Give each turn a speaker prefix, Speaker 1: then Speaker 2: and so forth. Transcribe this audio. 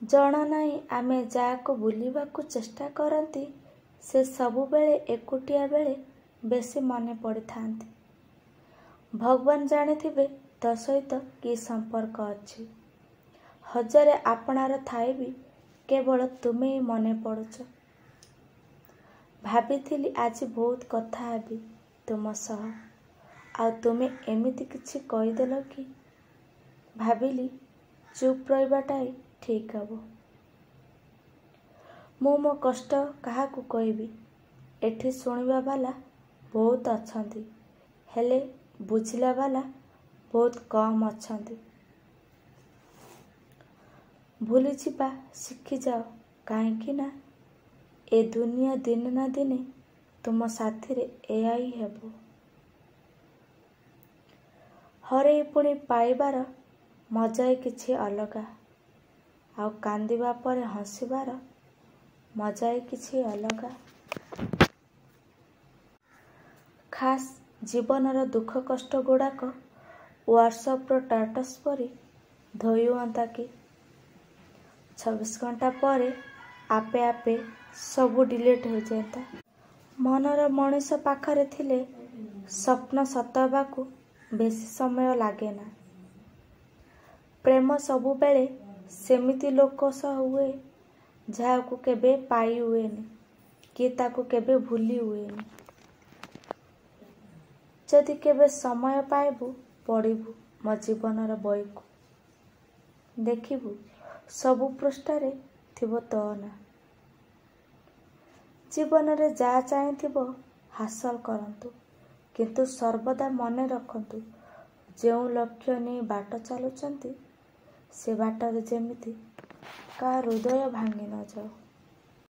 Speaker 1: ଜଣା ନାହିଁ ଆମେ ଯାହାକୁ ବୁଲିବାକୁ ଚେଷ୍ଟା କରନ୍ତି ସେ ସବୁବେଳେ ଏକୁଟିଆ ବେଳେ ବେଶୀ ମନେ ପଡ଼ିଥାନ୍ତି। ଭଗବାନ ଜାଣିଥିବେ ତୋ ସହିତ କି ସମ୍ପର୍କ ଅଛି। ହଜାରେ ଆପଣାର ଥାଇ ବି କେବଳ ତୁମେ ହିଁ ମନେ ପଡ଼ୁଛ। ଭାବିଥିଲି ଆଜି ବହୁତ କଥା ହେବି ତୁମ ସହ, ଆଉ ତୁମେ ଏମିତି କିଛି କହିଦେଲ କି ଭାବିଲି ଚୁପ୍ ରହିବାଟା ହିଁ ଠିକ୍ ହେବ। ମୁଁ ମୋ କଷ୍ଟ କାହାକୁ କହିବି? ଏଠି ଶୁଣିବା ବାଲା ବହୁତ ଅଛନ୍ତି, ହେଲେ ବୁଝିଲା ବାଲା ବହୁତ କମ୍ ଅଛନ୍ତି। ଭୁଲିଯିବା ଶିଖିଯାଅ, କାହିଁକି ନା ଏ ଦୁନିଆ ଦିନେ ନା ଦିନେ ତୁମ ସାଥିରେ ଏଇଆ ହିଁ ହେବ। ହରେଇ ପୁଣି ପାଇବାର ମଜା ହିଁ କିଛି ଅଲଗା, ଆଉ କାନ୍ଦିବା ପରେ ହସିବାର ମଜା ହିଁ କିଛି ଅଲଗା। ଖାସ୍ ଜୀବନର ଦୁଃଖ କଷ୍ଟ ଗୁଡ଼ାକ ହ୍ୱାଟ୍ସଆପ୍ର ଷ୍ଟାଟସ୍ ପରି ଧୋଇ ହୁଅନ୍ତା କି? 24 ଘଣ୍ଟା ପରେ ଆପେ ଆପେ ସବୁ ଡିଲିଟ୍ ହୋଇଯାନ୍ତା। ମନର ମଣିଷ ପାଖରେ ଥିଲେ ସ୍ୱପ୍ନ ସତ ହେବାକୁ ବେଶୀ ସମୟ ଲାଗେନା। ପ୍ରେମ ସବୁବେଳେ ସେମିତି ଲୋକ ସହ ହୁଏ ଯାହାକୁ କେବେ ପାଇ ହୁଏନି କି ତାକୁ କେବେ ଭୁଲି ହୁଏନି। ଯଦି କେବେ ସମୟ ପାଇବୁ ପଢ଼ିବୁ ମୋ ଜୀବନର ବହିକୁ, ଦେଖିବୁ ସବୁ ପୃଷ୍ଠାରେ ଥିବ ତୋ ନାଁ। ଜୀବନରେ ଯାହା ଚାହିଁଥିବ ହାସଲ କରନ୍ତୁ, କିନ୍ତୁ ସର୍ବଦା ମନେ ରଖନ୍ତୁ ଯେଉଁ ଲକ୍ଷ୍ୟ ନେଇ ବାଟ ଚାଲୁଛନ୍ତି ସେ ବାଟରେ ଯେମିତି କାହା ହୃଦୟ ଭାଙ୍ଗି ନଯାଉ।